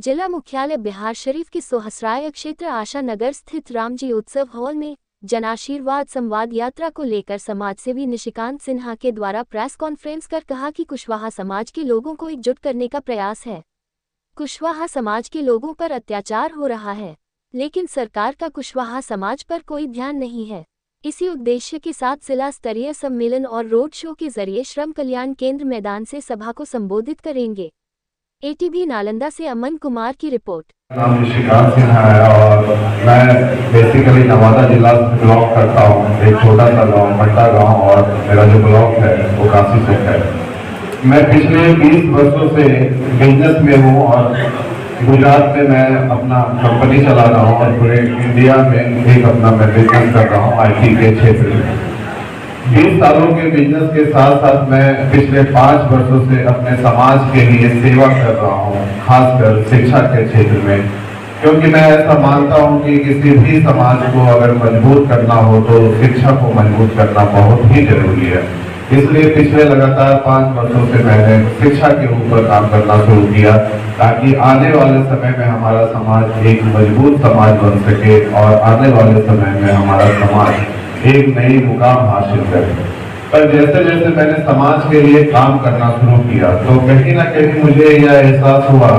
जिला मुख्यालय बिहारशरीफ के सोहसराय क्षेत्र आशा नगर स्थित रामजी उत्सव हॉल में जनाशीर्वाद संवाद यात्रा को लेकर समाजसेवी निशिकांत सिन्हा के द्वारा प्रेस कॉन्फ्रेंस कर कहा कि कुशवाहा समाज के लोगों को एकजुट करने का प्रयास है। कुशवाहा समाज के लोगों पर अत्याचार हो रहा है, लेकिन सरकार का कुशवाहा समाज पर कोई ध्यान नहीं है। इसी उद्देश्य के साथ जिला स्तरीय सम्मेलन और रोड शो के जरिए श्रम कल्याण केंद्र मैदान से सभा को संबोधित करेंगे। एटीवी नालंदा से अमन कुमार की रिपोर्ट। नाम निशिकांत सिन्हा है और मैं बेसिकली नवादा जिला से ब्लॉग करता हूँ। एक छोटा सा गांव मट्टा गांव और मेरा जो ब्लॉग है वो काफी सुख है। मैं पिछले 20 वर्षों से बिजनेस में हूँ और गुजरात में मैं अपना कंपनी चला रहा हूँ और पूरे इंडिया में एक अपना मैं बिजनेस कर रहा हूँ IT के क्षेत्र में। 20 सालों के बिजनेस के साथ साथ मैं पिछले 5 वर्षों से अपने समाज के लिए सेवा कर रहा हूँ, खासकर शिक्षा के क्षेत्र में, क्योंकि मैं ऐसा मानता हूँ कि किसी भी समाज को अगर मजबूत करना हो तो शिक्षा को मजबूत करना बहुत ही जरूरी है। इसलिए पिछले लगातार 5 वर्षों से मैंने शिक्षा के ऊपर काम करना शुरू किया ताकि आने वाले समय में हमारा समाज एक मजबूत समाज बन सके और आने वाले समय में हमारा समाज एक नई मुकाम हासिल करे। पर जैसे जैसे मैंने समाज के लिए काम करना शुरू किया तो कहीं ना कहीं मुझे यह एहसास हुआ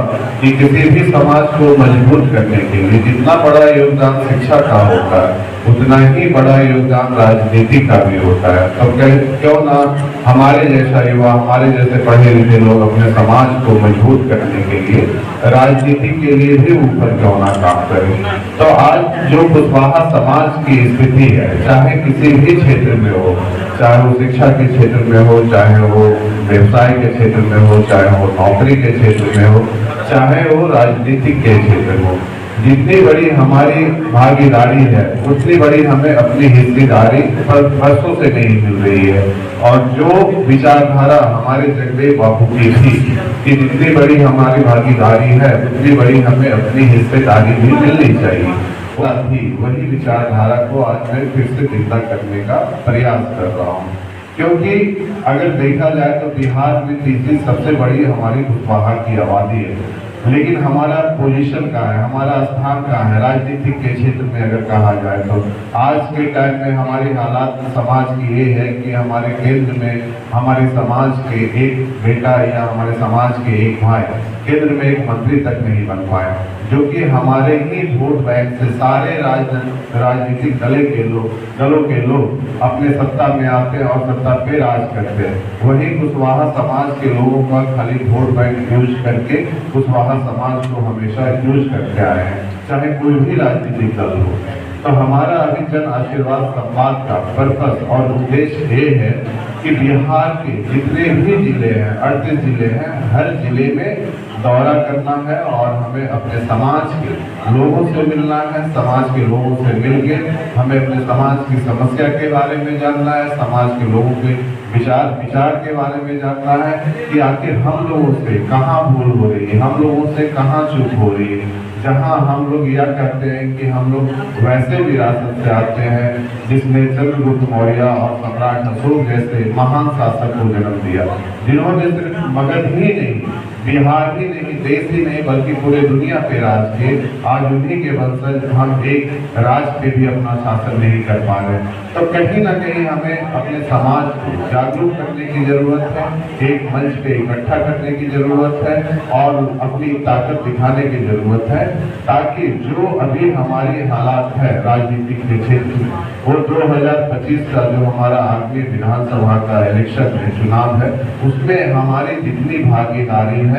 कि किसी भी समाज को मजबूत करने के लिए जितना बड़ा योगदान शिक्षा का होता है उतना ही बड़ा योगदान राजनीति का भी होता है। तो क्यों ना हमारे जैसा युवा, हमारे जैसे पढ़े लिखे लोग अपने समाज को मजबूत करने के लिए राजनीति के लिए भी ऊपर क्यों ना काम करें। तो आज जो कुशवाहा समाज की स्थिति है, चाहे किसी भी क्षेत्र में हो, चाहे वो शिक्षा के क्षेत्र में हो, चाहे वो व्यवसाय के क्षेत्र में हो, चाहे वो नौकरी के क्षेत्र में हो, चाहे वो राजनीतिक के क्षेत्र में हो, जितनी बड़ी हमारी भागीदारी है उतनी बड़ी हमें अपनी हिस्सेदारी पर वर्षों से नहीं मिल रही है। और जो विचारधारा हमारे जगदेव बापू की थी कि जितनी बड़ी हमारी भागीदारी है उतनी बड़ी हमें अपनी हिस्सेदारी भी मिलनी चाहिए, वही विचारधारा को आज मैं फिर से जिंदा करने का प्रयास कर रहा हूँ। क्योंकि अगर देखा जाए तो बिहार में तीसरी सबसे बड़ी हमारी कुशवाहा की आबादी है, लेकिन हमारा पोजीशन कहाँ है, हमारा स्थान कहाँ है राजनीतिक के क्षेत्र में अगर कहा जाए तो आज के टाइम में हमारी हालात समाज की ये है कि हमारे केंद्र में हमारे समाज के एक बेटा या हमारे समाज के एक भाई केंद्र में एक मंत्री तक नहीं बन पाए, जो कि हमारे ही वोट बैंक से सारे राजनीतिक दलों के लोग अपने सत्ता में आते हैं और सत्ता पे राज करते हैं। वही कुशवाहा समाज के लोगों का खाली वोट बैंक यूज करके कुशवाहा समाज को हमेशा यूज करते आए हैं, चाहे कोई भी राजनीतिक दल हो। तो हमारा अभी जन आशीर्वाद संवाद का पर्पस और उद्देश्य ये है कि बिहार के जितने भी जिले हैं, 38 जिले हैं, हर जिले में दौरा करना है और हमें अपने समाज के लोगों से मिलना है। समाज के लोगों से मिलके हमें अपने समाज की समस्या के बारे में जानना है, समाज के लोगों के विचार के बारे में जानना है कि आखिर हम लोगों से कहाँ भूल हो रही है, हम लोगों से कहाँ चूक हो रही है। जहाँ हम लोग यह कहते हैं कि हम लोग वैसे विरासत से आते हैं जिसने चंद्रगुप्त मौर्य और सम्राट अशोक जैसे महान शासक को जन्म दिया, जिन्होंने सिर्फ मगध ही नहीं, बिहार ही नहीं, देश ही नहीं, बल्कि पूरे दुनिया पे राज किए। आज उन्हीं के वंशज हम एक राज पे भी अपना शासन नहीं कर पा रहे। तो कहीं ना कहीं हमें अपने समाज को जागरूक करने की जरूरत है, एक मंच पे इकट्ठा करने की जरूरत है और अपनी ताकत दिखाने की जरूरत है, ताकि जो अभी हमारी हालात है राजनीतिक के क्षेत्र में, वो 2025 का जो हमारा आगामी विधानसभा का इलेक्शन है, चुनाव है, उसमें हमारी जितनी भागीदारी है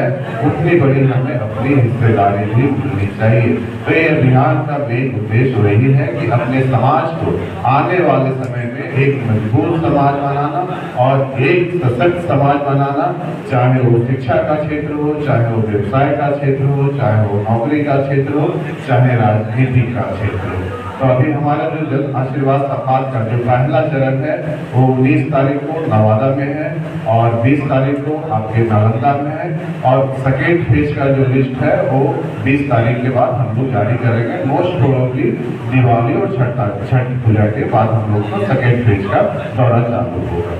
उतनी बड़ी हमें अपनी हिस्सेदारी भी मिलनी चाहिए। तो ये अभियान का मेन उद्देश्य वही है कि अपने समाज को आने वाले समय में एक मजबूत समाज बनाना और एक सशक्त समाज बनाना, चाहे वो शिक्षा का क्षेत्र हो, चाहे वो व्यवसाय का क्षेत्र हो, चाहे वो नौकरी का क्षेत्र हो, चाहे राजनीति का क्षेत्र हो। तो अभी हमारा जो जन आशीर्वाद संवाद का जो पहला चरण है वो 19 तारीख को नवादा में है और 20 तारीख को आपके नालंदा में है और सेकेंड फेज का जो लिस्ट है वो 20 तारीख के बाद हम लोग जारी करेंगे। मोस्ट प्रोबेबली दिवाली और छठ पूजा के बाद हम लोग का सेकेंड फेज का दौरा चालू होगा।